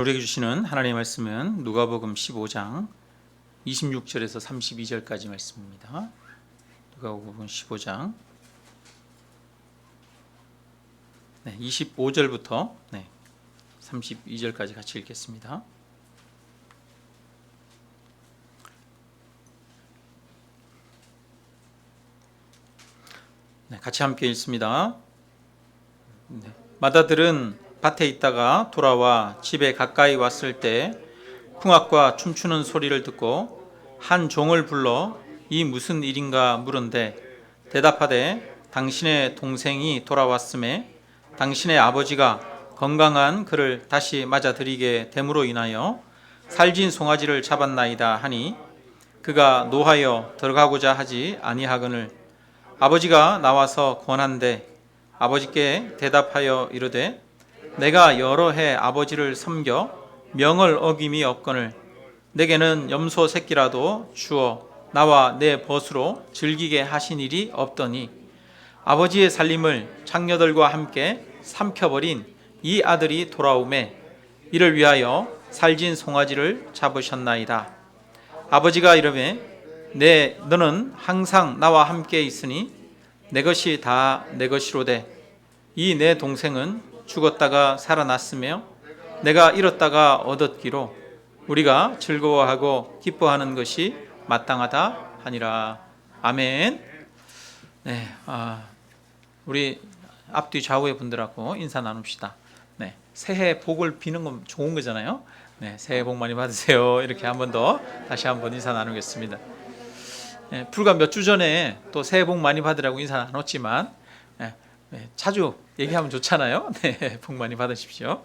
우리에게 주시는 하나님의 말씀은 누가복음 15장 26절에서 32절까지 말씀입니다. 누가복음 15장 25절부터 32절까지 같이 읽겠습니다. 같이 함께 읽습니다. 마다들은 밭에 있다가 돌아와 집에 가까이 왔을 때 풍악과 춤추는 소리를 듣고 한 종을 불러 이 무슨 일인가 물은데 대답하되 당신의 동생이 돌아왔음에 당신의 아버지가 건강한 그를 다시 맞아들이게 됨으로 인하여 살진 송아지를 잡았나이다 하니 그가 노하여 들어가고자 하지 아니하거늘 아버지가 나와서 권한대 아버지께 대답하여 이르되 내가 여러 해 아버지를 섬겨 명을 어김이 없거늘 내게는 염소 새끼라도 주어 나와 내 벗으로 즐기게 하신 일이 없더니 아버지의 살림을 장녀들과 함께 삼켜버린 이 아들이 돌아오매 이를 위하여 살진 송아지를 잡으셨나이다. 아버지가 이르매 너는 항상 나와 함께 있으니 내 것이 다 내 것이로되 이 내 동생은 죽었다가 살아났으며 내가 잃었다가 얻었기로 우리가 즐거워하고 기뻐하는 것이 마땅하다 하니라. 아멘. 우리 앞뒤 좌우의 분들하고 인사 나눕시다. 새해 복을 비는 건 좋은 거잖아요. 새해 복 많이 받으세요. 이렇게 한 번 더 다시 한번 인사 나누겠습니다. 불과 몇 주 전에 또 새해 복 많이 받으라고 인사 나눴지만 자주 얘기하면 좋잖아요. 복 많이 받으십시오.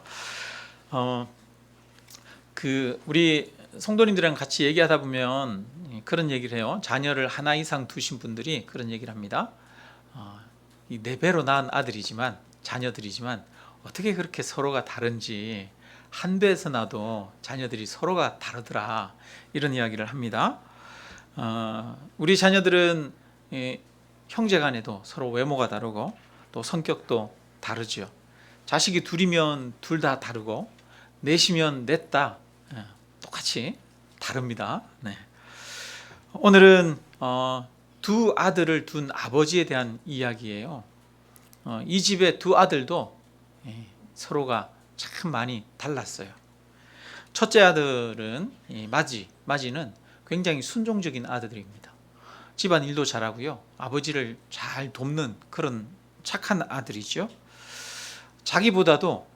우리 성도님들이랑 같이 얘기하다 보면 그런 얘기를 해요. 자녀를 하나 이상 두신 분들이 그런 얘기를 합니다. 이 4배로 낳은 아들이지만 자녀들이지만 어떻게 그렇게 서로가 다른지 한 배에서 나도 자녀들이 서로가 다르더라 이런 이야기를 합니다. 우리 자녀들은 형제간에도 서로 외모가 다르고 또 성격도 다르죠. 자식이 둘이면 둘 다 다르고 넷이면 넷 다 똑같이 다릅니다. 오늘은 두 아들을 둔 아버지에 대한 이야기예요. 이 집의 두 아들도 서로가 참 많이 달랐어요. 첫째 아들은 마지는 굉장히 순종적인 아들입니다. 집안 일도 잘하고요. 아버지를 잘 돕는 그런 착한 아들이죠. 자기보다도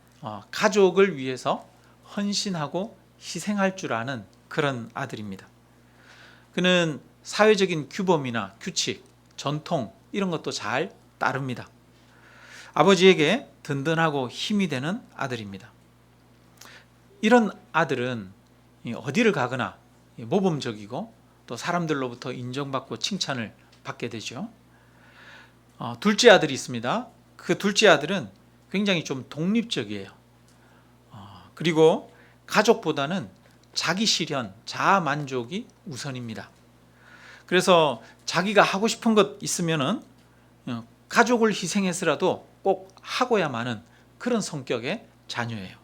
가족을 위해서 헌신하고 희생할 줄 아는 그런 아들입니다. 그는 사회적인 규범이나 규칙, 전통 이런 것도 잘 따릅니다. 아버지에게 든든하고 힘이 되는 아들입니다. 이런 아들은 어디를 가거나 모범적이고 또 사람들로부터 인정받고 칭찬을 받게 되죠. 둘째 아들이 있습니다. 그 둘째 아들은 굉장히 좀 독립적이에요. 그리고 가족보다는 자기 실현, 자아 만족이 우선입니다. 그래서 자기가 하고 싶은 것 있으면은 가족을 희생해서라도 꼭 하고야 마는 그런 성격의 자녀예요.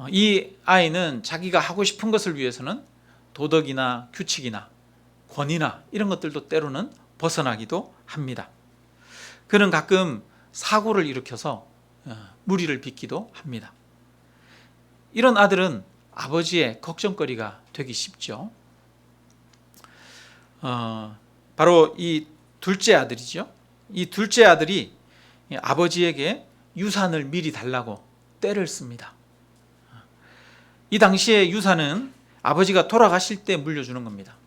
이 아이는 자기가 하고 싶은 것을 위해서는 도덕이나 규칙이나 권위나 이런 것들도 때로는 벗어나기도 합니다. 그는 가끔 사고를 일으켜서 무리를 빚기도 합니다. 이런 아들은 아버지의 걱정거리가 되기 쉽죠. 바로 이 둘째 아들이죠. 이 둘째 아들이 아버지에게 유산을 미리 달라고 떼를 씁니다. 이 당시에 유산은 아버지가 돌아가실 때 물려주는 겁니다.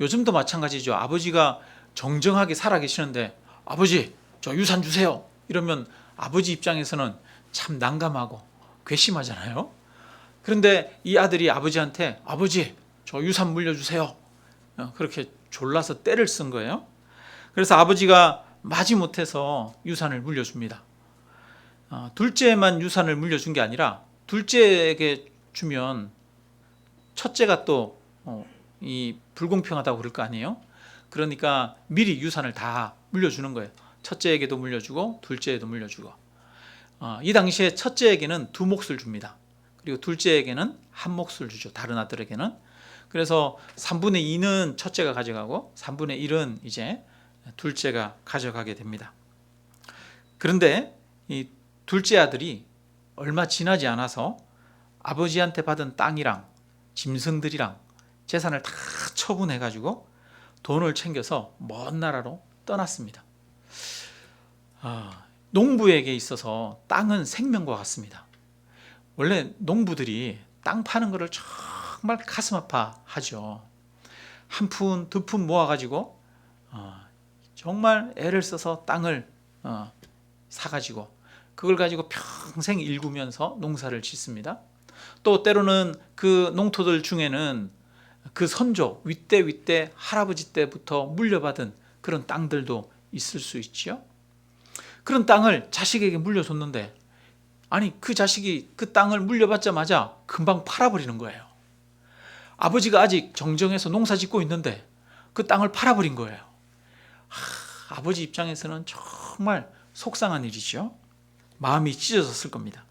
요즘도 마찬가지죠. 아버지가 정정하게 살아계시는데 아버지 저 유산 주세요 이러면 아버지 입장에서는 참 난감하고 괘씸하잖아요. 그런데 이 아들이 아버지한테 아버지 저 유산 물려주세요 그렇게 졸라서 떼를 쓴 거예요. 그래서 아버지가 마지못해서 유산을 물려줍니다. 둘째만 유산을 물려준 게 아니라 둘째에게 주면 첫째가 또 이 불공평하다고 그럴 거 아니에요. 그러니까 미리 유산을 다 물려주는 거예요. 첫째에게도 물려주고 둘째에도 물려주고 이 당시에 첫째에게는 2몫을 줍니다. 그리고 둘째에게는 한 몫을 주죠. 다른 아들에게는. 그래서 3분의 2는 첫째가 가져가고 3분의 1은 이제 둘째가 가져가게 됩니다. 그런데 이 둘째 아들이 얼마 지나지 않아서 아버지한테 받은 땅이랑 짐승들이랑 재산을 다 처분해가지고 돈을 챙겨서 먼 나라로 떠났습니다. 농부에게 있어서 땅은 생명과 같습니다. 원래 농부들이 땅 파는 거를 정말 가슴 아파하죠. 한 푼, 두 푼 모아가지고 정말 애를 써서 땅을 사가지고 그걸 가지고 평생 일구면서 농사를 짓습니다. 또 때로는 그 농토들 중에는 그 선조, 윗대 할아버지 때부터 물려받은 그런 땅들도 있을 수 있지요. 그런 땅을 자식에게 물려줬는데 아니 그 자식이 그 땅을 물려받자마자 금방 팔아버리는 거예요. 아버지가 아직 정정해서 농사 짓고 있는데 그 땅을 팔아버린 거예요. 아버지 입장에서는 정말 속상한 일이죠. 마음이 찢어졌을 겁니다.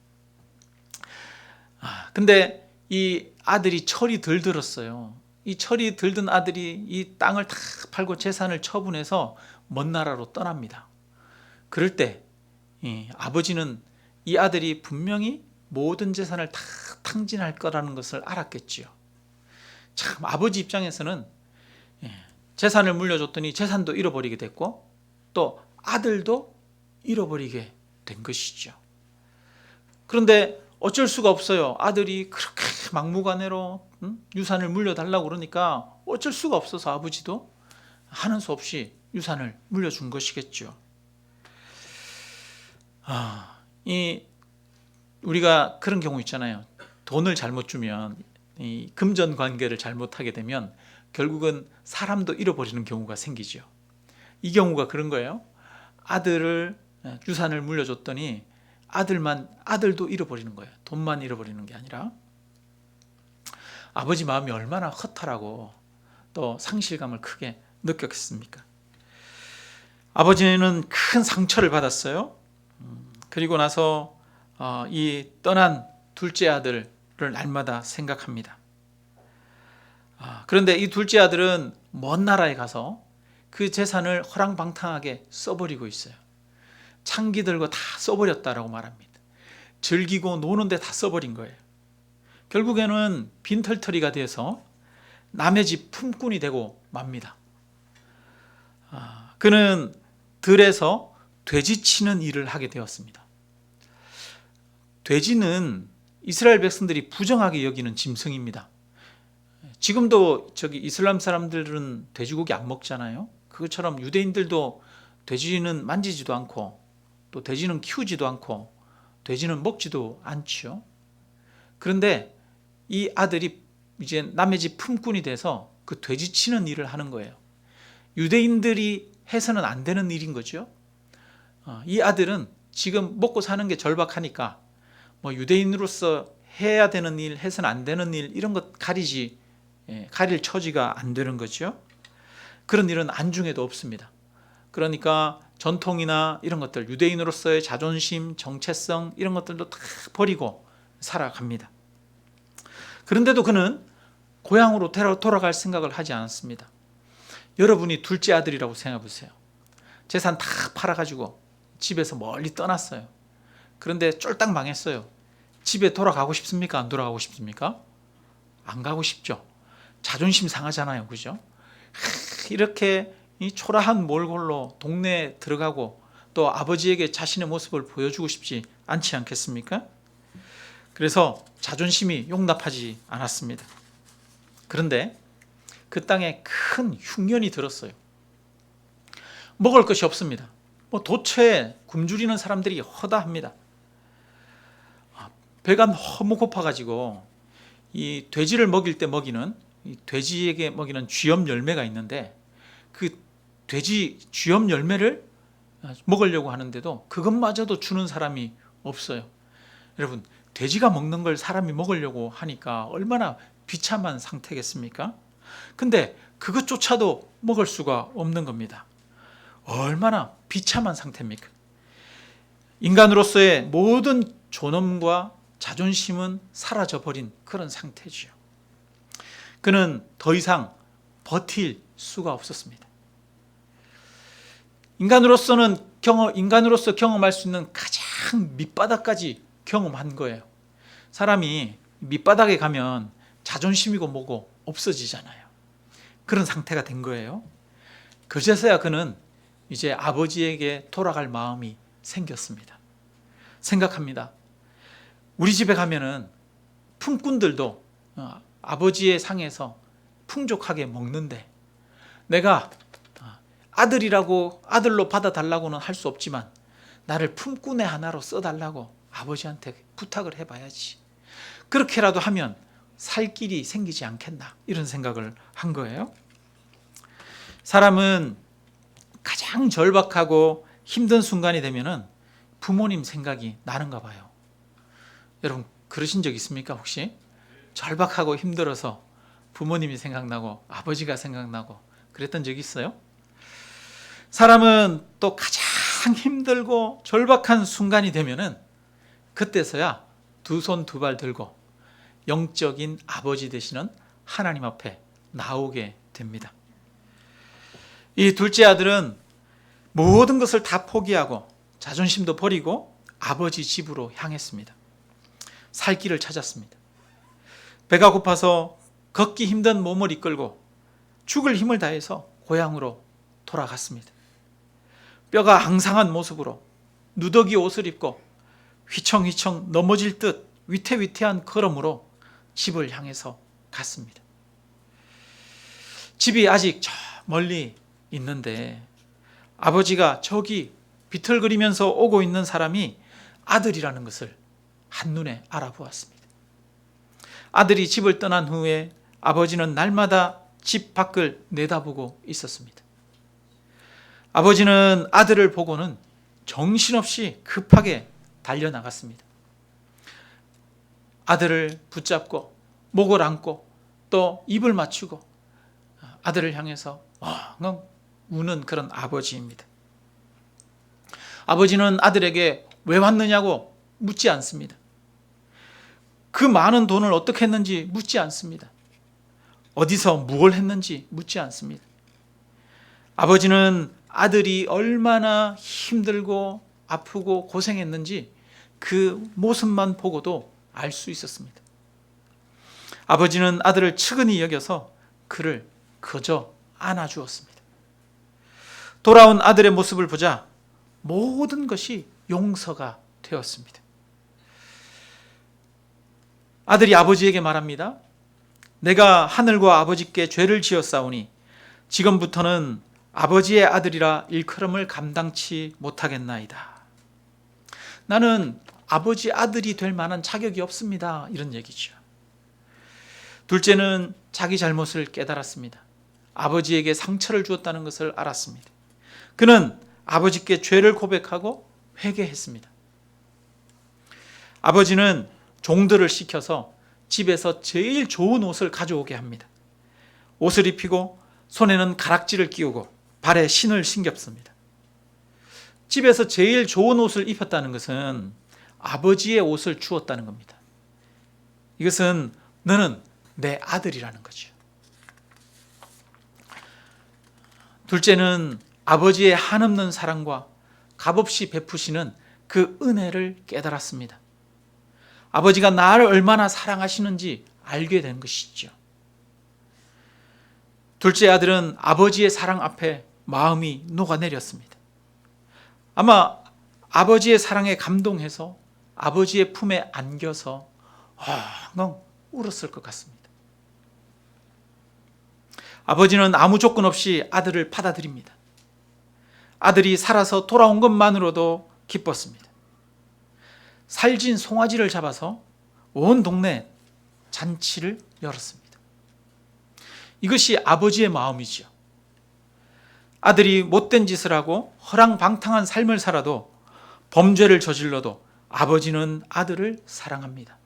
근데 이 아들이 철이 덜 들었어요. 이 철이 들든 아들이 이 땅을 다 팔고 재산을 처분해서 먼 나라로 떠납니다. 그럴 때 아버지는 이 아들이 분명히 모든 재산을 다 탕진할 거라는 것을 알았겠지요. 참 아버지 입장에서는 재산을 물려줬더니 재산도 잃어버리게 됐고 또 아들도 잃어버리게 된 것이죠. 그런데 어쩔 수가 없어요. 아들이 그렇게 막무가내로 유산을 물려달라고 그러니까 어쩔 수가 없어서 아버지도 하는 수 없이 유산을 물려준 것이겠죠. 우리가 그런 경우 있잖아요. 돈을 잘못 주면 이 금전 관계를 잘못하게 되면 결국은 사람도 잃어버리는 경우가 생기죠. 이 경우가 그런 거예요. 아들을 유산을 물려줬더니 아들도 잃어버리는 거예요. 돈만 잃어버리는 게 아니라. 아버지 마음이 얼마나 허탈하고 또 상실감을 크게 느꼈겠습니까? 아버지는 큰 상처를 받았어요. 그리고 나서 이 떠난 둘째 아들을 날마다 생각합니다. 그런데 이 둘째 아들은 먼 나라에 가서 그 재산을 허랑방탕하게 써버리고 있어요. 창기 들고 다 써버렸다라고 말합니다. 즐기고 노는데 다 써버린 거예요. 결국에는 빈털터리가 돼서 남의 집 품꾼이 되고 맙니다. 그는 들에서 돼지 치는 일을 하게 되었습니다. 돼지는 이스라엘 백성들이 부정하게 여기는 짐승입니다. 지금도 이슬람 사람들은 돼지고기 안 먹잖아요. 그것처럼 유대인들도 돼지는 만지지도 않고 또 돼지는 키우지도 않고 돼지는 먹지도 않죠. 그런데 이 아들이 이제 남의 집 품꾼이 돼서 그 돼지 치는 일을 하는 거예요. 유대인들이 해서는 안 되는 일인 거죠. 이 아들은 지금 먹고 사는 게 절박하니까 유대인으로서 해야 되는 일, 해서는 안 되는 일 이런 것 가릴 처지가 안 되는 거죠. 그런 일은 안중에도 없습니다. 그러니까 전통이나 이런 것들, 유대인으로서의 자존심, 정체성 이런 것들도 다 버리고 살아갑니다. 그런데도 그는 고향으로 돌아갈 생각을 하지 않았습니다. 여러분이 둘째 아들이라고 생각해 보세요. 재산 다 팔아가지고 집에서 멀리 떠났어요. 그런데 쫄딱 망했어요. 집에 돌아가고 싶습니까? 안 돌아가고 싶습니까? 안 가고 싶죠. 자존심 상하잖아요. 그죠? 이렇게 이 초라한 몰골로 동네에 들어가고 또 아버지에게 자신의 모습을 보여주고 싶지 않지 않겠습니까? 그래서 자존심이 용납하지 않았습니다. 그런데 그 땅에 큰 흉년이 들었어요. 먹을 것이 없습니다. 도처에 굶주리는 사람들이 허다합니다. 배가 너무 고파가지고 이 돼지를 먹일 때 먹이는 이 돼지에게 먹이는 쥐염 열매가 있는데 그 돼지 쥐염 열매를 먹으려고 하는데도 그것마저도 주는 사람이 없어요. 여러분, 돼지가 먹는 걸 사람이 먹으려고 하니까 얼마나 비참한 상태겠습니까? 근데 그것조차도 먹을 수가 없는 겁니다. 얼마나 비참한 상태입니까? 인간으로서의 모든 존엄과 자존심은 사라져버린 그런 상태지요. 그는 더 이상 버틸 수가 없었습니다. 인간으로서 경험할 수 있는 가장 밑바닥까지 경험한 거예요. 사람이 밑바닥에 가면 자존심이고 뭐고 없어지잖아요. 그런 상태가 된 거예요. 그제서야 그는 이제 아버지에게 돌아갈 마음이 생겼습니다. 생각합니다. 우리 집에 가면은 품꾼들도 아버지의 상에서 풍족하게 먹는데 내가 아들로 받아달라고는 할 수 없지만 나를 품꾼의 하나로 써달라고 아버지한테 부탁을 해봐야지. 그렇게라도 하면 살 길이 생기지 않겠나, 이런 생각을 한 거예요. 사람은 가장 절박하고 힘든 순간이 되면은 부모님 생각이 나는가 봐요. 여러분 그러신 적 있습니까? 혹시 절박하고 힘들어서 부모님이 생각나고 아버지가 생각나고 그랬던 적 있어요? 사람은 또 가장 힘들고 절박한 순간이 되면은 그때서야 두 손 두 발 들고 영적인 아버지 되시는 하나님 앞에 나오게 됩니다. 이 둘째 아들은 모든 것을 다 포기하고 자존심도 버리고 아버지 집으로 향했습니다. 살 길을 찾았습니다. 배가 고파서 걷기 힘든 몸을 이끌고 죽을 힘을 다해서 고향으로 돌아갔습니다. 뼈가 앙상한 모습으로 누더기 옷을 입고 휘청휘청 넘어질 듯 위태위태한 걸음으로 집을 향해서 갔습니다. 집이 아직 저 멀리 있는데 아버지가 저기 비틀거리면서 오고 있는 사람이 아들이라는 것을 한눈에 알아보았습니다. 아들이 집을 떠난 후에 아버지는 날마다 집 밖을 내다보고 있었습니다. 아버지는 아들을 보고는 정신없이 급하게 달려나갔습니다. 아들을 붙잡고 목을 안고 또 입을 맞추고 아들을 향해서 엉엉 우는 그런 아버지입니다. 아버지는 아들에게 왜 왔느냐고 묻지 않습니다. 그 많은 돈을 어떻게 했는지 묻지 않습니다. 어디서 무엇을 했는지 묻지 않습니다. 아버지는 아들이 얼마나 힘들고 아프고 고생했는지 그 모습만 보고도 알 수 있었습니다. 아버지는 아들을 측은히 여겨서 그를 그저 안아주었습니다. 돌아온 아들의 모습을 보자 모든 것이 용서가 되었습니다. 아들이 아버지에게 말합니다. 내가 하늘과 아버지께 죄를 지었사오니 지금부터는 아버지의 아들이라 일컬음을 감당치 못하겠나이다. 나는 아버지 아들이 될 만한 자격이 없습니다. 이런 얘기죠. 둘째는 자기 잘못을 깨달았습니다. 아버지에게 상처를 주었다는 것을 알았습니다. 그는 아버지께 죄를 고백하고 회개했습니다. 아버지는 종들을 시켜서 집에서 제일 좋은 옷을 가져오게 합니다. 옷을 입히고 손에는 가락지를 끼우고 발에 신을 신겼습니다. 집에서 제일 좋은 옷을 입혔다는 것은 아버지의 옷을 주었다는 겁니다. 이것은 너는 내 아들이라는 거죠. 둘째는 아버지의 한없는 사랑과 값없이 베푸시는 그 은혜를 깨달았습니다. 아버지가 나를 얼마나 사랑하시는지 알게 된 것이죠. 둘째 아들은 아버지의 사랑 앞에 마음이 녹아내렸습니다. 아마 아버지의 사랑에 감동해서 아버지의 품에 안겨서 엉엉 울었을 것 같습니다. 아버지는 아무 조건 없이 아들을 받아들입니다. 아들이 살아서 돌아온 것만으로도 기뻤습니다. 살진 송아지를 잡아서 온 동네 잔치를 열었습니다. 이것이 아버지의 마음이죠. 아들이 못된 짓을 하고 허랑방탕한 삶을 살아도 범죄를 저질러도 아버지는 아들을 사랑합니다.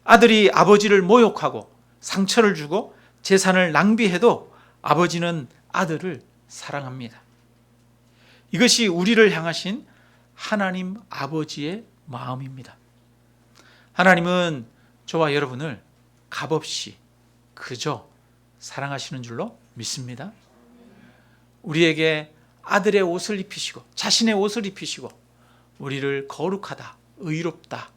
아들이 아버지를 모욕하고 상처를 주고 재산을 낭비해도 아버지는 아들을 사랑합니다. 이것이 우리를 향하신 하나님 아버지의 마음입니다. 하나님은 저와 여러분을 값없이 그저 사랑하시는 줄로 믿습니다. 우리에게 아들의 옷을 입히시고 자신의 옷을 입히시고 우리를 거룩하다, 의롭다,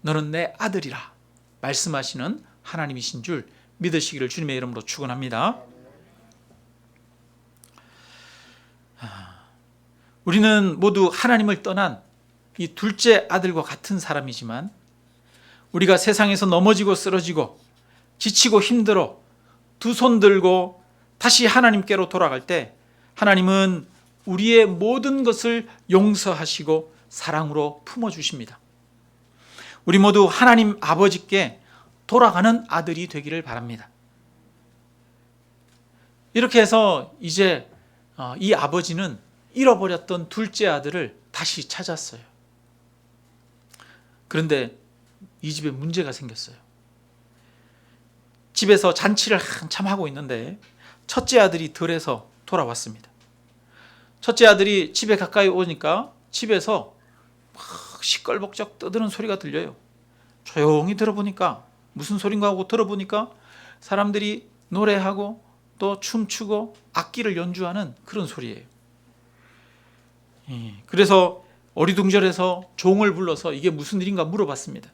너는 내 아들이라 말씀하시는 하나님이신 줄 믿으시기를 주님의 이름으로 축원합니다. 우리는 모두 하나님을 떠난 이 둘째 아들과 같은 사람이지만 우리가 세상에서 넘어지고 쓰러지고 지치고 힘들어 두 손 들고 다시 하나님께로 돌아갈 때 하나님은 우리의 모든 것을 용서하시고 사랑으로 품어주십니다. 우리 모두 하나님 아버지께 돌아가는 아들이 되기를 바랍니다. 이렇게 해서 이제 이 아버지는 잃어버렸던 둘째 아들을 다시 찾았어요. 그런데 이 집에 문제가 생겼어요. 집에서 잔치를 한참 하고 있는데 첫째 아들이 덜해서 돌아왔습니다. 첫째 아들이 집에 가까이 오니까 집에서 막 시끌벅적 떠드는 소리가 들려요. 조용히 들어보니까 무슨 소린가 하고 들어보니까 사람들이 노래하고 또 춤추고 악기를 연주하는 그런 소리예요. 그래서 어리둥절해서 종을 불러서 이게 무슨 일인가 물어봤습니다.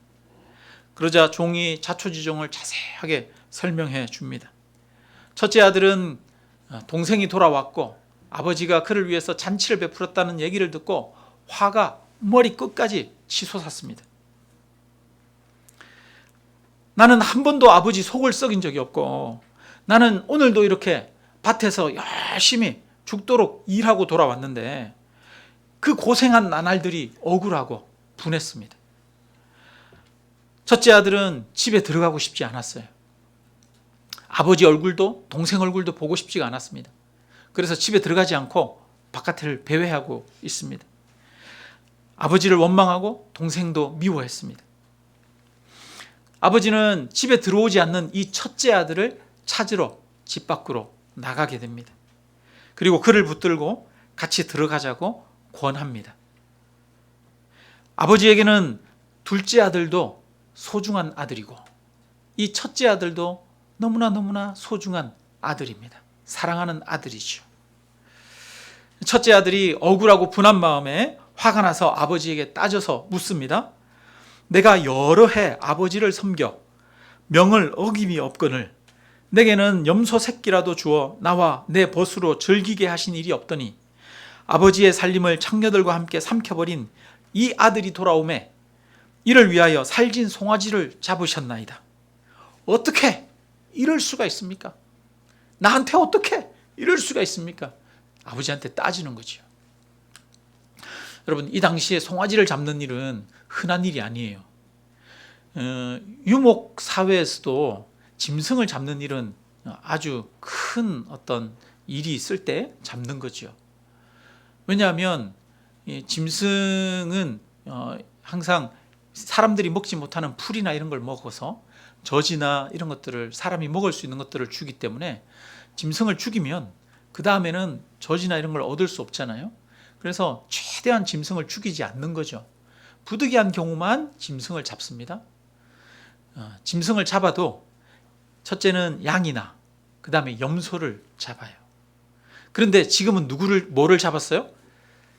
그러자 종이 자초지종을 자세하게 설명해 줍니다. 첫째 아들은 동생이 돌아왔고 아버지가 그를 위해서 잔치를 베풀었다는 얘기를 듣고 화가 머리 끝까지 치솟았습니다. 나는 한 번도 아버지 속을 썩인 적이 없고 나는 오늘도 이렇게 밭에서 열심히 죽도록 일하고 돌아왔는데 그 고생한 나날들이 억울하고 분했습니다. 첫째 아들은 집에 들어가고 싶지 않았어요. 아버지 얼굴도 동생 얼굴도 보고 싶지가 않았습니다. 그래서 집에 들어가지 않고 바깥을 배회하고 있습니다. 아버지를 원망하고 동생도 미워했습니다. 아버지는 집에 들어오지 않는 이 첫째 아들을 찾으러 집 밖으로 나가게 됩니다. 그리고 그를 붙들고 같이 들어가자고 권합니다. 아버지에게는 둘째 아들도 소중한 아들이고 이 첫째 아들도 너무나 소중한 아들입니다. 사랑하는 아들이죠. 첫째 아들이 억울하고 분한 마음에 화가 나서 아버지에게 따져서 묻습니다. 내가 여러 해 아버지를 섬겨 명을 어김이 없거늘 내게는 염소 새끼라도 주어 나와 내 벗으로 즐기게 하신 일이 없더니 아버지의 살림을 창녀들과 함께 삼켜버린 이 아들이 돌아오매 이를 위하여 살진 송아지를 잡으셨나이다. 어떻게 이럴 수가 있습니까? 나한테 어떻게 이럴 수가 있습니까? 아버지한테 따지는 거죠. 여러분, 이 당시에 송아지를 잡는 일은 흔한 일이 아니에요. 유목 사회에서도 짐승을 잡는 일은 아주 큰 어떤 일이 있을 때 잡는 거죠. 왜냐하면 짐승은 항상 사람들이 먹지 못하는 풀이나 이런 걸 먹어서 젖이나 이런 것들을 사람이 먹을 수 있는 것들을 주기 때문에 짐승을 죽이면 그 다음에는 젖이나 이런 걸 얻을 수 없잖아요. 그래서 최대한 짐승을 죽이지 않는 거죠. 부득이한 경우만 짐승을 잡습니다. 짐승을 잡아도 첫째는 양이나 그 다음에 염소를 잡아요. 그런데 지금은 뭐를 잡았어요?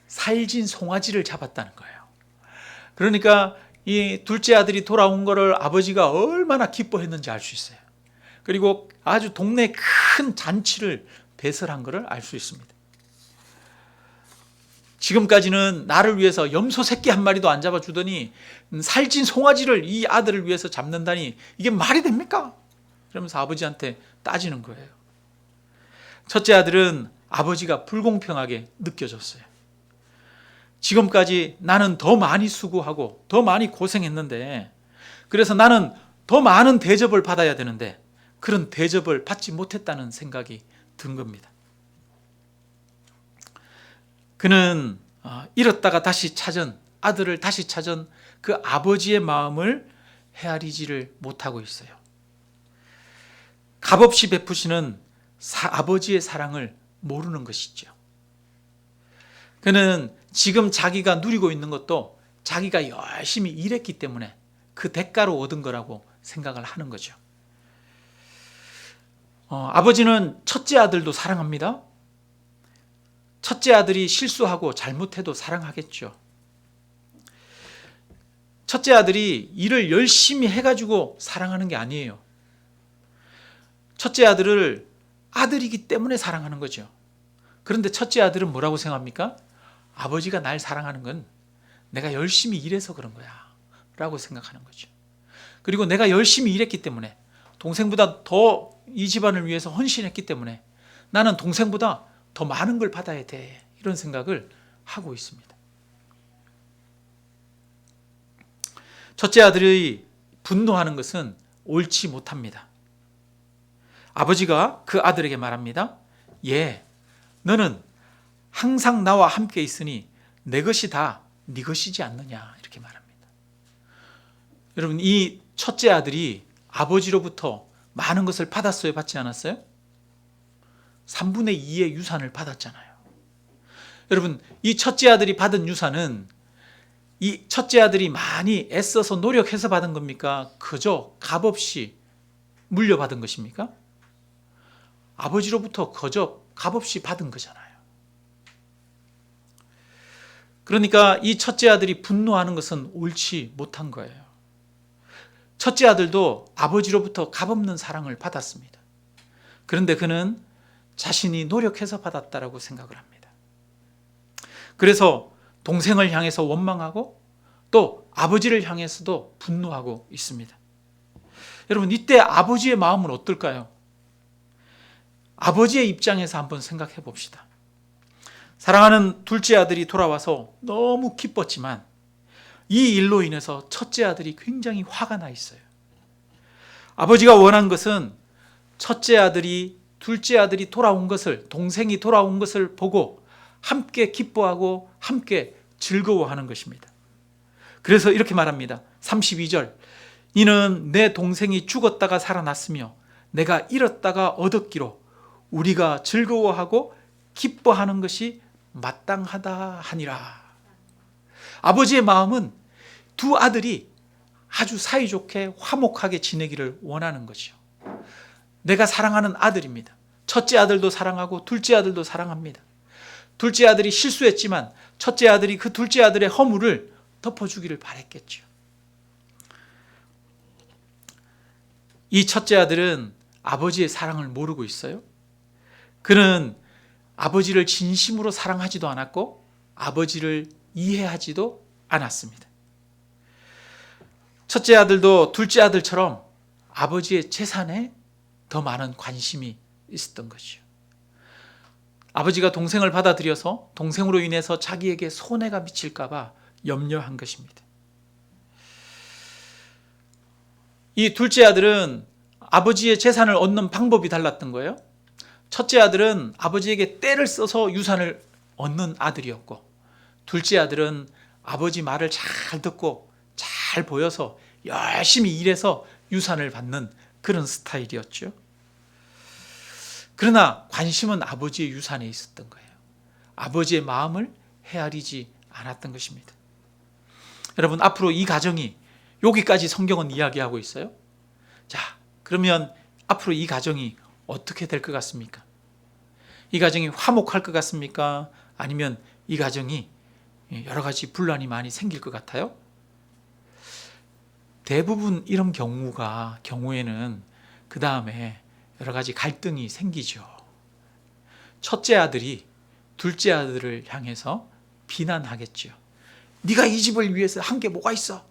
살진 송아지를 잡았다는 거예요. 그러니까 이 둘째 아들이 돌아온 거를 아버지가 얼마나 기뻐했는지 알 수 있어요. 그리고 아주 동네 큰 잔치를 배설한 것을 알 수 있습니다. 지금까지는 나를 위해서 염소 새끼 한 마리도 안 잡아주더니 살찐 송아지를 이 아들을 위해서 잡는다니 이게 말이 됩니까? 그러면서 아버지한테 따지는 거예요. 첫째 아들은 아버지가 불공평하게 느껴졌어요. 지금까지 나는 더 많이 수고하고 더 많이 고생했는데 그래서 나는 더 많은 대접을 받아야 되는데 그런 대접을 받지 못했다는 생각이 든 겁니다. 그는 잃었다가 다시 찾은 아들을 다시 찾은 그 아버지의 마음을 헤아리지를 못하고 있어요. 값없이 베푸시는 아버지의 사랑을 모르는 것이죠. 그는 지금 자기가 누리고 있는 것도 자기가 열심히 일했기 때문에 그 대가로 얻은 거라고 생각을 하는 거죠. 아버지는 첫째 아들도 사랑합니다. 첫째 아들이 실수하고 잘못해도 사랑하겠죠. 첫째 아들이 일을 열심히 해가지고 사랑하는 게 아니에요. 첫째 아들을 아들이기 때문에 사랑하는 거죠. 그런데 첫째 아들은 뭐라고 생각합니까? 아버지가 날 사랑하는 건 내가 열심히 일해서 그런 거야 라고 생각하는 거죠. 그리고 내가 열심히 일했기 때문에, 동생보다 더 이 집안을 위해서 헌신했기 때문에 나는 동생보다 더 많은 걸 받아야 돼, 이런 생각을 하고 있습니다. 첫째 아들이 분노하는 것은 옳지 못합니다. 아버지가 그 아들에게 말합니다. 너는 항상 나와 함께 있으니 내 것이 다 네 것이지 않느냐, 이렇게 말합니다. 여러분, 이 첫째 아들이 아버지로부터 많은 것을 받았어요, 받지 않았어요? 3분의 2의 유산을 받았잖아요. 여러분, 이 첫째 아들이 받은 유산은 이 첫째 아들이 많이 애써서 노력해서 받은 겁니까? 그저 값없이 물려받은 것입니까? 아버지로부터 그저 값없이 받은 거잖아요. 그러니까 이 첫째 아들이 분노하는 것은 옳지 못한 거예요. 첫째 아들도 아버지로부터 값없는 사랑을 받았습니다. 그런데 그는 자신이 노력해서 받았다라고 생각을 합니다. 그래서 동생을 향해서 원망하고 또 아버지를 향해서도 분노하고 있습니다. 여러분, 이때 아버지의 마음은 어떨까요? 아버지의 입장에서 한번 생각해 봅시다. 사랑하는 둘째 아들이 돌아와서 너무 기뻤지만 이 일로 인해서 첫째 아들이 굉장히 화가 나 있어요. 아버지가 원한 것은 첫째 아들이, 둘째 아들이 돌아온 것을, 동생이 돌아온 것을 보고 함께 기뻐하고 함께 즐거워하는 것입니다. 그래서 이렇게 말합니다. 32절, 이는 내 동생이 죽었다가 살아났으며 내가 잃었다가 얻었기로 우리가 즐거워하고 기뻐하는 것이 마땅하다 하니라. 아버지의 마음은 두 아들이 아주 사이좋게 화목하게 지내기를 원하는 것이요. 내가 사랑하는 아들입니다. 첫째 아들도 사랑하고 둘째 아들도 사랑합니다. 둘째 아들이 실수했지만 첫째 아들이 그 둘째 아들의 허물을 덮어주기를 바랬겠죠. 이 첫째 아들은 아버지의 사랑을 모르고 있어요. 그는 아버지를 진심으로 사랑하지도 않았고 아버지를 이해하지도 않았습니다. 첫째 아들도 둘째 아들처럼 아버지의 재산에 더 많은 관심이 있었던 것이죠. 아버지가 동생을 받아들여서 동생으로 인해서 자기에게 손해가 미칠까 봐 염려한 것입니다. 이 둘째 아들은 아버지의 재산을 얻는 방법이 달랐던 거예요. 첫째 아들은 아버지에게 떼를 써서 유산을 얻는 아들이었고, 둘째 아들은 아버지 말을 잘 듣고 잘 보여서 열심히 일해서 유산을 받는 그런 스타일이었죠. 그러나 관심은 아버지의 유산에 있었던 거예요. 아버지의 마음을 헤아리지 않았던 것입니다. 여러분, 앞으로 이 가정이, 여기까지 성경은 이야기하고 있어요. 자, 그러면 앞으로 이 가정이 어떻게 될 것 같습니까? 이 가정이 화목할 것 같습니까? 아니면 이 가정이 여러 가지 분란이 많이 생길 것 같아요? 대부분 이런 경우에는 그 다음에 여러 가지 갈등이 생기죠. 첫째 아들이 둘째 아들을 향해서 비난하겠죠. 네가 이 집을 위해서 한 게 뭐가 있어?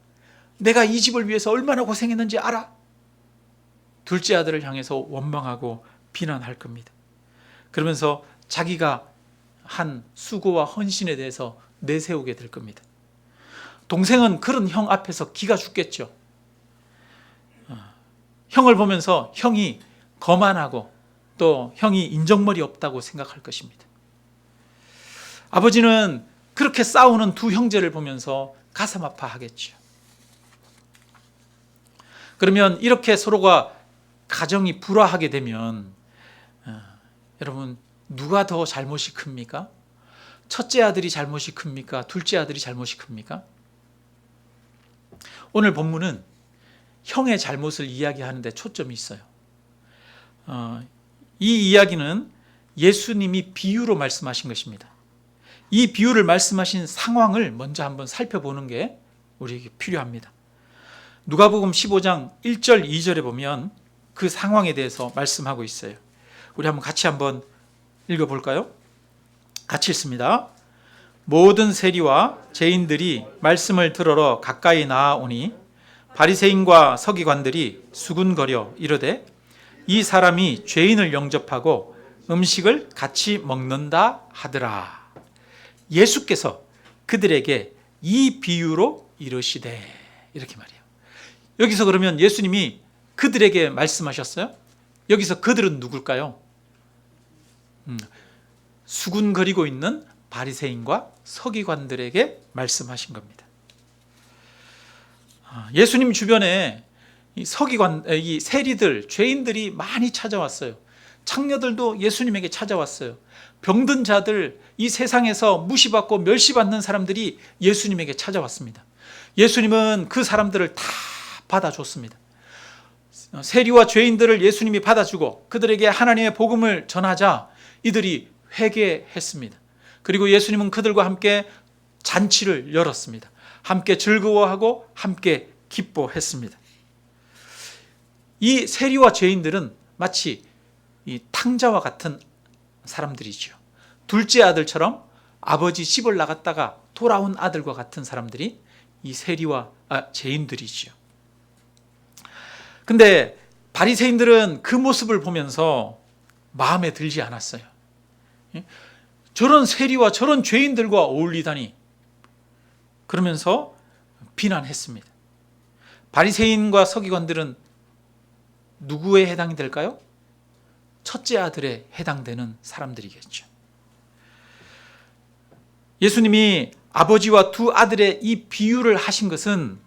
내가 이 집을 위해서 얼마나 고생했는지 알아? 둘째 아들을 향해서 원망하고 비난할 겁니다. 그러면서 자기가 한 수고와 헌신에 대해서 내세우게 될 겁니다. 동생은 그런 형 앞에서 기가 죽겠죠. 형을 보면서 형이 거만하고 또 형이 인정머리 없다고 생각할 것입니다. 아버지는 그렇게 싸우는 두 형제를 보면서 가슴 아파하겠죠. 그러면 이렇게 서로가 가정이 불화하게 되면 여러분, 누가 더 잘못이 큽니까? 첫째 아들이 잘못이 큽니까? 둘째 아들이 잘못이 큽니까? 오늘 본문은 형의 잘못을 이야기하는 데 초점이 있어요. 이 이야기는 예수님이 비유로 말씀하신 것입니다. 이 비유를 말씀하신 상황을 먼저 한번 살펴보는 게 우리에게 필요합니다. 누가복음 15장 1절 2절에 보면 그 상황에 대해서 말씀하고 있어요. 우리 같이 한번 읽어볼까요? 같이 읽습니다. 모든 세리와 죄인들이 말씀을 들으러 가까이 나아오니 바리새인과 서기관들이 수군거려 이르되 이 사람이 죄인을 영접하고 음식을 같이 먹는다 하더라. 예수께서 그들에게 이 비유로 이르시되, 이렇게 말해요. 여기서 그러면 예수님이 그들에게 말씀하셨어요? 여기서 그들은 누굴까요? 수군거리고 있는 바리새인과 서기관들에게 말씀하신 겁니다. 예수님 주변에 이 세리들, 죄인들이 많이 찾아왔어요. 창녀들도 예수님에게 찾아왔어요. 병든 자들, 이 세상에서 무시받고 멸시받는 사람들이 예수님에게 찾아왔습니다. 예수님은 그 사람들을 다 받아줬습니다. 세리와 죄인들을 예수님이 받아주고 그들에게 하나님의 복음을 전하자 이들이 회개했습니다. 그리고 예수님은 그들과 함께 잔치를 열었습니다. 함께 즐거워하고 함께 기뻐했습니다. 이 세리와 죄인들은 마치 이 탕자와 같은 사람들이죠. 둘째 아들처럼 아버지 집을 나갔다가 돌아온 아들과 같은 사람들이 이 세리와 죄인들이죠. 근데 바리새인들은 그 모습을 보면서 마음에 들지 않았어요. 저런 세리와 저런 죄인들과 어울리다니, 그러면서 비난했습니다. 바리새인과 서기관들은 누구에 해당이 될까요? 첫째 아들에 해당되는 사람들이겠죠. 예수님이 아버지와 두 아들의 이 비유를 하신 것은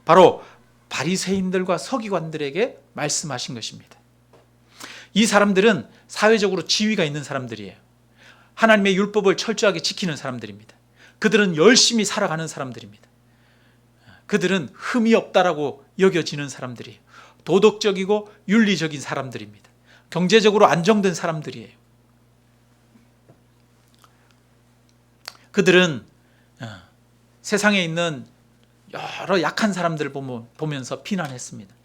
바로 바리새인들과 서기관들에게 말씀하신 것입니다. 이 사람들은 사회적으로 지위가 있는 사람들이에요. 하나님의 율법을 철저하게 지키는 사람들입니다. 그들은 열심히 살아가는 사람들입니다. 그들은 흠이 없다라고 여겨지는 사람들이에요. 도덕적이고 윤리적인 사람들입니다. 경제적으로 안정된 사람들이에요. 그들은 세상에 있는 여러 약한 사람들을 보면서 비난했습니다.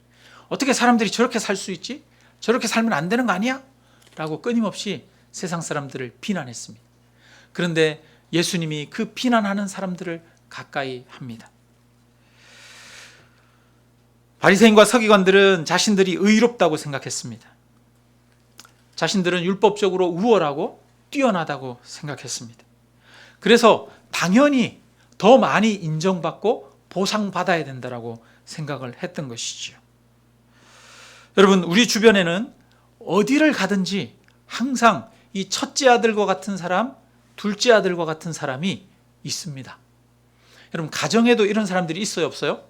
어떻게 사람들이 저렇게 살 수 있지? 저렇게 살면 안 되는 거 아니야? 라고 끊임없이 세상 사람들을 비난했습니다. 그런데 예수님이 그 비난하는 사람들을 가까이 합니다. 바리새인과 서기관들은 자신들이 의롭다고 생각했습니다. 자신들은 율법적으로 우월하고 뛰어나다고 생각했습니다. 그래서 당연히 더 많이 인정받고 보상받아야 된다고 생각을 했던 것이죠. 여러분, 우리 주변에는 어디를 가든지 항상 이 첫째 아들과 같은 사람, 둘째 아들과 같은 사람이 있습니다. 여러분, 가정에도 이런 사람들이 있어요, 없어요?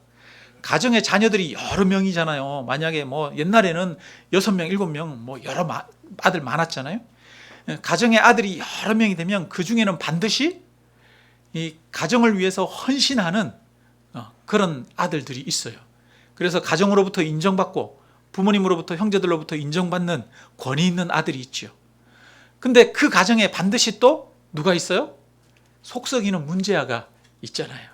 가정에 자녀들이 여러 명이잖아요. 만약에 옛날에는 6명, 7명 여러 아들 많았잖아요. 가정에 아들이 여러 명이 되면 그 중에는 반드시 이 가정을 위해서 헌신하는 그런 아들들이 있어요. 그래서 가정으로부터 인정받고 부모님으로부터, 형제들로부터 인정받는 권위 있는 아들이 있죠. 근데 그 가정에 반드시 또 누가 있어요? 속썩이는 문제아가 있잖아요.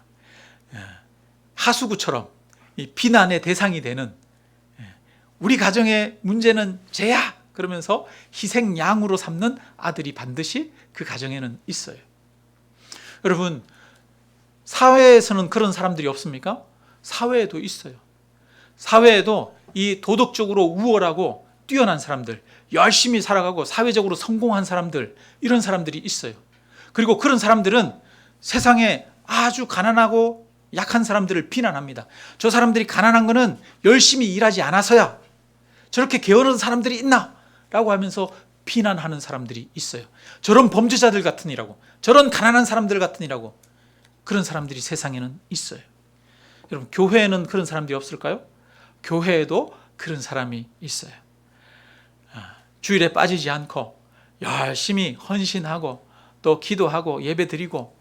하수구처럼 이 비난의 대상이 되는, 우리 가정의 문제는 쟤야 그러면서 희생양으로 삼는 아들이 반드시 그 가정에는 있어요. 여러분, 사회에서는 그런 사람들이 없습니까? 사회에도 있어요. 사회에도 이 도덕적으로 우월하고 뛰어난 사람들, 열심히 살아가고 사회적으로 성공한 사람들, 이런 사람들이 있어요. 그리고 그런 사람들은 세상에 아주 가난하고 약한 사람들을 비난합니다. 저 사람들이 가난한 거는 열심히 일하지 않아서야, 저렇게 게으른 사람들이 있나? 라고 하면서 비난하는 사람들이 있어요. 저런 범죄자들 같으니라고, 저런 가난한 사람들 같으니라고, 그런 사람들이 세상에는 있어요. 여러분, 교회에는 그런 사람들이 없을까요? 교회에도 그런 사람이 있어요. 주일에 빠지지 않고 열심히 헌신하고 또 기도하고 예배드리고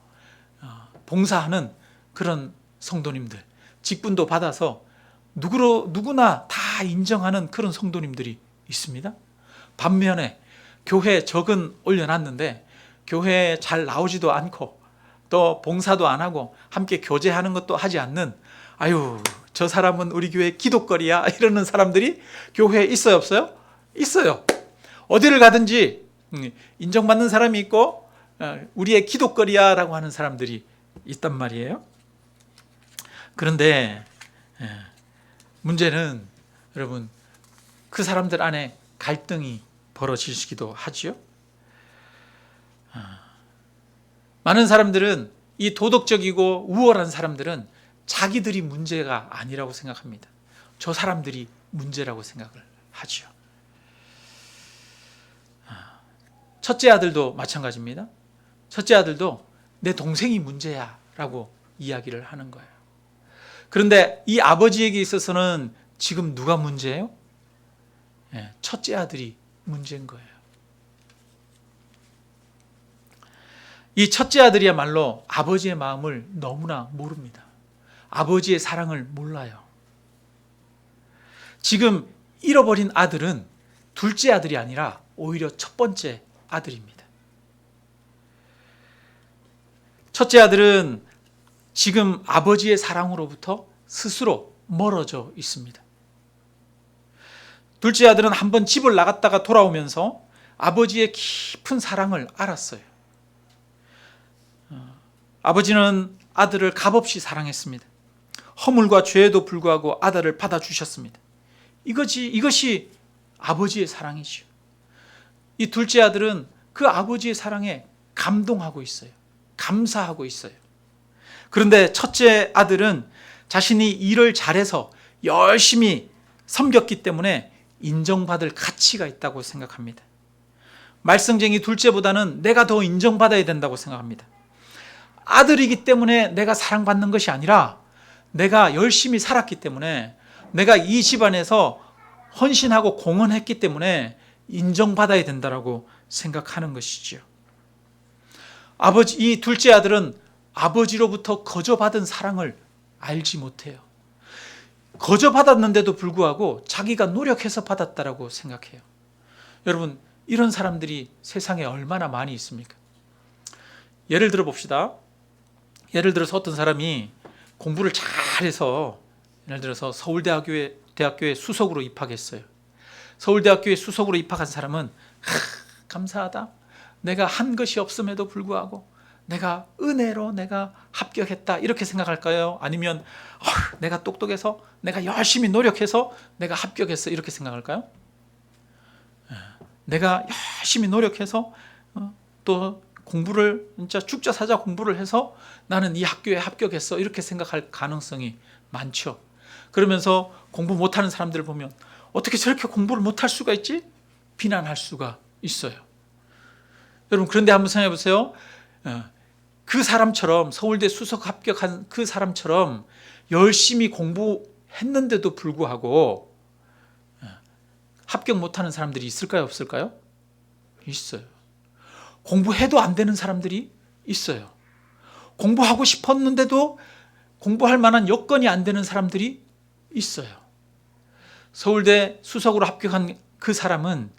봉사하는 그런 성도님들, 직분도 받아서 누구나 다 인정하는 그런 성도님들이 있습니다. 반면에 교회에 적은 올려놨는데 교회에 잘 나오지도 않고 또 봉사도 안 하고 함께 교제하는 것도 하지 않는, 아유 저 사람은 우리 교회 기독거리야 이러는 사람들이 교회에 있어요 없어요? 있어요. 어디를 가든지 인정받는 사람이 있고 우리의 기독거리야 라고 하는 사람들이 있단 말이에요. 그런데 문제는 여러분, 그 사람들 안에 갈등이 벌어지기도 하지요. 많은 사람들은, 이 도덕적이고 우월한 사람들은 자기들이 문제가 아니라고 생각합니다. 저 사람들이 문제라고 생각을 하지요. 첫째 아들도 마찬가지입니다. 첫째 아들도 내 동생이 문제야 라고 이야기를 하는 거예요. 그런데 이 아버지에게 있어서는 지금 누가 문제예요? 첫째 아들이 문제인 거예요. 이 첫째 아들이야말로 아버지의 마음을 너무나 모릅니다. 아버지의 사랑을 몰라요. 지금 잃어버린 아들은 둘째 아들이 아니라 오히려 첫 번째 아들입니다. 첫째 아들은 지금 아버지의 사랑으로부터 스스로 멀어져 있습니다. 둘째 아들은 한번 집을 나갔다가 돌아오면서 아버지의 깊은 사랑을 알았어요. 아버지는 아들을 값없이 사랑했습니다. 허물과 죄에도 불구하고 아들을 받아주셨습니다. 이것이 아버지의 사랑이죠. 이 둘째 아들은 그 아버지의 사랑에 감동하고 있어요. 감사하고 있어요. 그런데 첫째 아들은 자신이 일을 잘해서 열심히 섬겼기 때문에 인정받을 가치가 있다고 생각합니다. 말썽쟁이 둘째보다는 내가 더 인정받아야 된다고 생각합니다. 아들이기 때문에 내가 사랑받는 것이 아니라 내가 열심히 살았기 때문에, 내가 이 집안에서 헌신하고 공헌했기 때문에 인정받아야 된다고 생각하는 것이죠. 이 둘째 아들은 아버지로부터 거저받은 사랑을 알지 못해요. 거저받았는데도 불구하고 자기가 노력해서 받았다라고 생각해요. 여러분, 이런 사람들이 세상에 얼마나 많이 있습니까? 예를 들어 봅시다. 예를 들어서 어떤 사람이 공부를 잘해서, 예를 들어서 서울대학교에 수석으로 입학했어요. 서울대학교에 수석으로 입학한 사람은 감사하다, 내가 한 것이 없음에도 불구하고 내가 은혜로 내가 합격했다, 이렇게 생각할까요? 아니면 내가 똑똑해서 내가 열심히 노력해서 내가 합격했어, 이렇게 생각할까요? 내가 열심히 노력해서 또 공부를 진짜 죽자 사자 공부를 해서 나는 이 학교에 합격했어, 이렇게 생각할 가능성이 많죠. 그러면서 공부 못하는 사람들을 보면 어떻게 저렇게 공부를 못할 수가 있지? 비난할 수가 있어요. 여러분, 그런데 한번 생각해 보세요. 그 사람처럼, 서울대 수석 합격한 그 사람처럼 열심히 공부했는데도 불구하고 합격 못하는 사람들이 있을까요, 없을까요? 있어요. 공부해도 안 되는 사람들이 있어요. 공부하고 싶었는데도 공부할 만한 여건이 안 되는 사람들이 있어요. 서울대 수석으로 합격한 그 사람은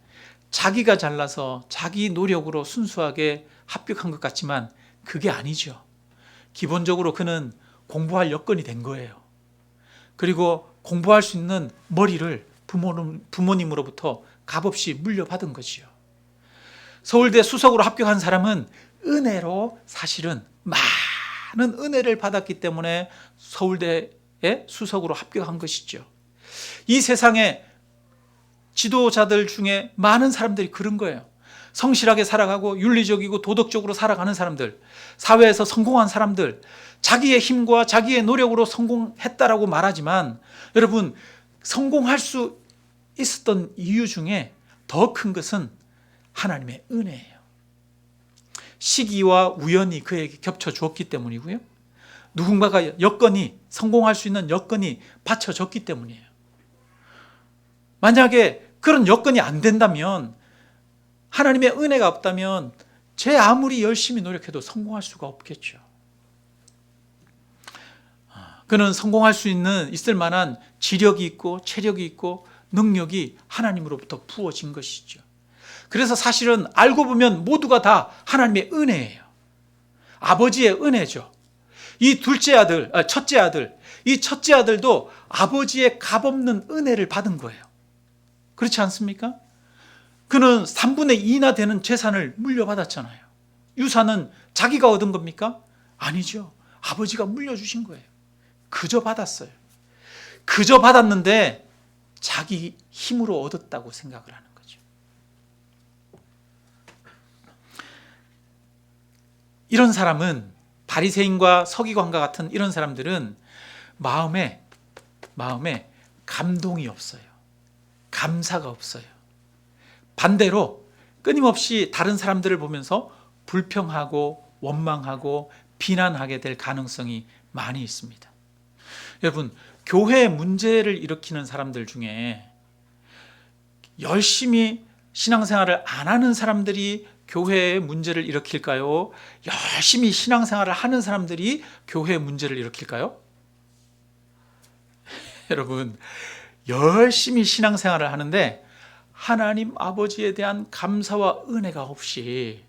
자기가 잘나서 자기 노력으로 순수하게 합격한 것 같지만 그게 아니죠. 기본적으로 그는 공부할 여건이 된 거예요. 그리고 공부할 수 있는 머리를 부모님으로부터 값없이 물려받은 거지요. 서울대 수석으로 합격한 사람은 은혜로, 사실은 많은 은혜를 받았기 때문에 서울대에 수석으로 합격한 것이죠. 이 세상에 지도자들 중에 많은 사람들이 그런 거예요. 성실하게 살아가고 윤리적이고 도덕적으로 살아가는 사람들, 사회에서 성공한 사람들, 자기의 힘과 자기의 노력으로 성공했다라고 말하지만, 여러분, 성공할 수 있었던 이유 중에 더 큰 것은 하나님의 은혜예요. 시기와 우연이 그에게 겹쳐 주었기 때문이고요. 누군가가 성공할 수 있는 여건이 받쳐졌기 때문이에요. 만약에 그런 여건이 안 된다면, 하나님의 은혜가 없다면 제 아무리 열심히 노력해도 성공할 수가 없겠죠. 그는 성공할 수 있을 만한 지력이 있고 체력이 있고 능력이 하나님으로부터 부어진 것이죠. 그래서 사실은 알고 보면 모두가 다 하나님의 은혜예요. 아버지의 은혜죠. 이 첫째 아들도 아버지의 값없는 은혜를 받은 거예요. 그렇지 않습니까? 그는 3분의 2나 되는 재산을 물려받았잖아요. 유산은 자기가 얻은 겁니까? 아니죠. 아버지가 물려주신 거예요. 그저 받았어요. 그저 받았는데 자기 힘으로 얻었다고 생각을 하는 거죠. 이런 사람은, 바리새인과 서기관과 같은 이런 사람들은 마음에 감동이 없어요. 감사가 없어요. 반대로 끊임없이 다른 사람들을 보면서 불평하고 원망하고 비난하게 될 가능성이 많이 있습니다. 여러분, 교회의 문제를 일으키는 사람들 중에 열심히 신앙생활을 안 하는 사람들이 교회의 문제를 일으킬까요? 열심히 신앙생활을 하는 사람들이 교회의 문제를 일으킬까요? 여러분, 열심히 신앙생활을 하는데 하나님 아버지에 대한 감사와 은혜가 없이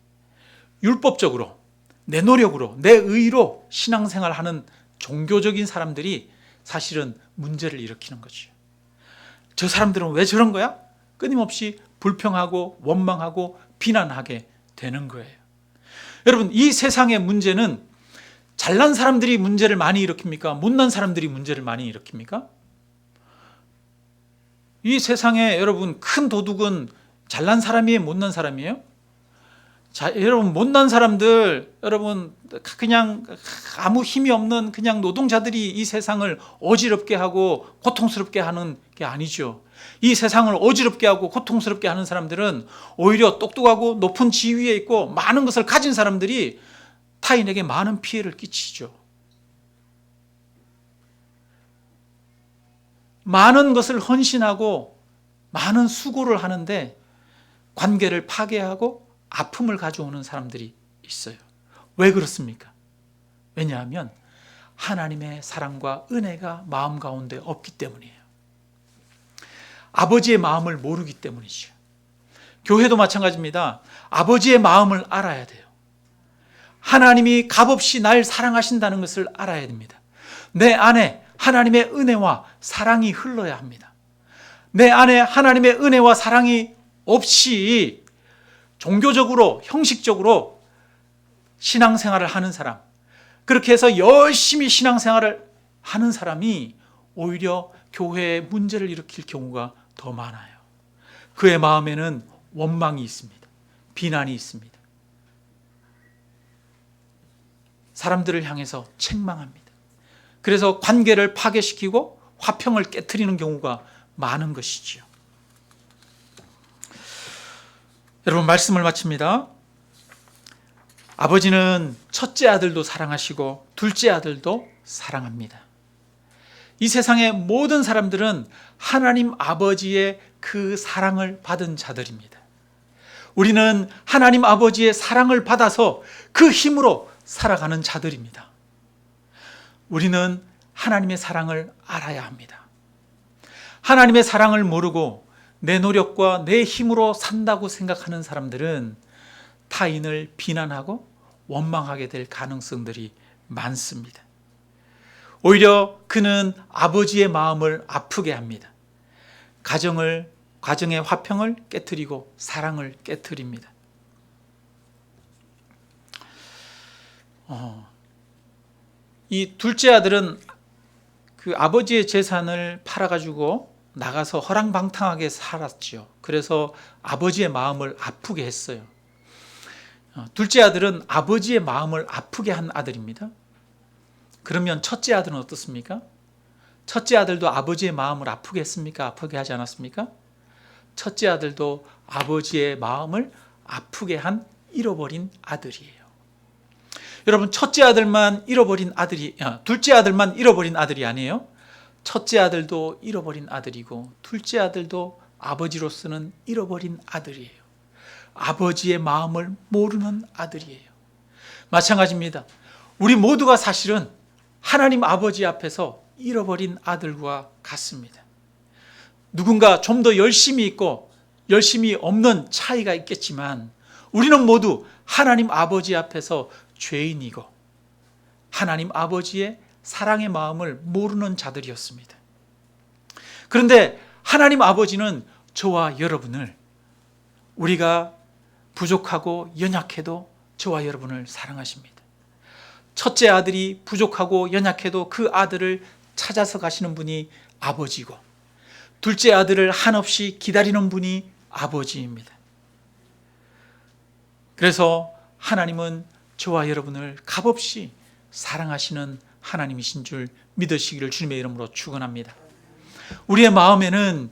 율법적으로, 내 노력으로, 내 의로 신앙생활하는 종교적인 사람들이 사실은 문제를 일으키는 거죠. 저 사람들은 왜 저런 거야? 끊임없이 불평하고 원망하고 비난하게 되는 거예요. 여러분, 이 세상의 문제는 잘난 사람들이 문제를 많이 일으킵니까? 못난 사람들이 문제를 많이 일으킵니까? 이 세상에 여러분, 큰 도둑은 잘난 사람이에요? 못난 사람이에요? 여러분, 못난 사람들, 여러분, 그냥 아무 힘이 없는 그냥 노동자들이 이 세상을 어지럽게 하고 고통스럽게 하는 게 아니죠. 이 세상을 어지럽게 하고 고통스럽게 하는 사람들은 오히려 똑똑하고 높은 지위에 있고 많은 것을 가진 사람들이 타인에게 많은 피해를 끼치죠. 많은 것을 헌신하고 많은 수고를 하는데 관계를 파괴하고 아픔을 가져오는 사람들이 있어요. 왜 그렇습니까? 왜냐하면 하나님의 사랑과 은혜가 마음 가운데 없기 때문이에요. 아버지의 마음을 모르기 때문이죠. 교회도 마찬가지입니다. 아버지의 마음을 알아야 돼요. 하나님이 값없이 날 사랑하신다는 것을 알아야 됩니다. 내 안에 하나님의 은혜와 사랑이 흘러야 합니다. 내 안에 하나님의 은혜와 사랑이 없이 종교적으로, 형식적으로 신앙생활을 하는 사람, 그렇게 해서 열심히 신앙생활을 하는 사람이 오히려 교회에 문제를 일으킬 경우가 더 많아요. 그의 마음에는 원망이 있습니다. 비난이 있습니다. 사람들을 향해서 책망합니다. 그래서 관계를 파괴시키고 화평을 깨트리는 경우가 많은 것이지요. 여러분, 말씀을 마칩니다. 아버지는 첫째 아들도 사랑하시고 둘째 아들도 사랑합니다. 이 세상의 모든 사람들은 하나님 아버지의 그 사랑을 받은 자들입니다. 우리는 하나님 아버지의 사랑을 받아서 그 힘으로 살아가는 자들입니다. 우리는 하나님의 사랑을 알아야 합니다. 하나님의 사랑을 모르고 내 노력과 내 힘으로 산다고 생각하는 사람들은 타인을 비난하고 원망하게 될 가능성들이 많습니다. 오히려 그는 아버지의 마음을 아프게 합니다. 가정의 화평을 깨트리고 사랑을 깨트립니다. 이 둘째 아들은 그 아버지의 재산을 팔아가지고 나가서 허랑방탕하게 살았죠. 그래서 아버지의 마음을 아프게 했어요. 둘째 아들은 아버지의 마음을 아프게 한 아들입니다. 그러면 첫째 아들은 어떻습니까? 첫째 아들도 아버지의 마음을 아프게 했습니까? 아프게 하지 않았습니까? 첫째 아들도 아버지의 마음을 아프게 한 잃어버린 아들이에요. 여러분, 둘째 아들만 잃어버린 아들이 아니에요. 첫째 아들도 잃어버린 아들이고 둘째 아들도 아버지로서는 잃어버린 아들이에요. 아버지의 마음을 모르는 아들이에요. 마찬가지입니다. 우리 모두가 사실은 하나님 아버지 앞에서 잃어버린 아들과 같습니다. 누군가 좀 더 열심히 있고 열심히 없는 차이가 있겠지만 우리는 모두 하나님 아버지 앞에서 죄인이고 하나님 아버지의 사랑의 마음을 모르는 자들이었습니다. 그런데 하나님 아버지는 저와 여러분을, 우리가 부족하고 연약해도 저와 여러분을 사랑하십니다. 첫째 아들이 부족하고 연약해도 그 아들을 찾아서 가시는 분이 아버지고, 둘째 아들을 한없이 기다리는 분이 아버지입니다. 그래서 하나님은 저와 여러분을 값없이 사랑하시는 하나님이신 줄 믿으시기를 주님의 이름으로 축원합니다. 우리의 마음에는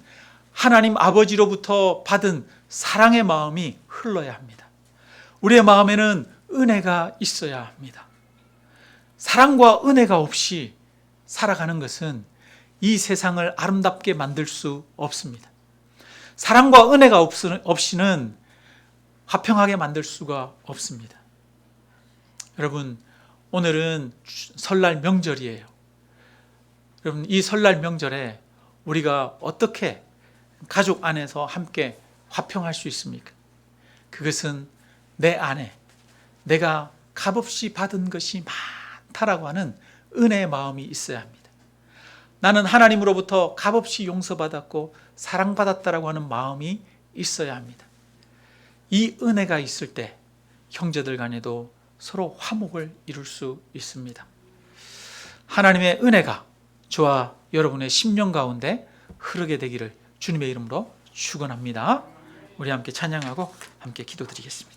하나님 아버지로부터 받은 사랑의 마음이 흘러야 합니다. 우리의 마음에는 은혜가 있어야 합니다. 사랑과 은혜가 없이 살아가는 것은 이 세상을 아름답게 만들 수 없습니다. 사랑과 은혜가 없이는 화평하게 만들 수가 없습니다. 여러분, 오늘은 설날 명절이에요. 여러분, 이 설날 명절에 우리가 어떻게 가족 안에서 함께 화평할 수 있습니까? 그것은 내 안에 내가 값없이 받은 것이 많다라고 하는 은혜의 마음이 있어야 합니다. 나는 하나님으로부터 값없이 용서받았고 사랑받았다라고 하는 마음이 있어야 합니다. 이 은혜가 있을 때 형제들 간에도 서로 화목을 이룰 수 있습니다. 하나님의 은혜가 저와 여러분의 심령 가운데 흐르게 되기를 주님의 이름으로 축원합니다. 우리 함께 찬양하고 함께 기도드리겠습니다.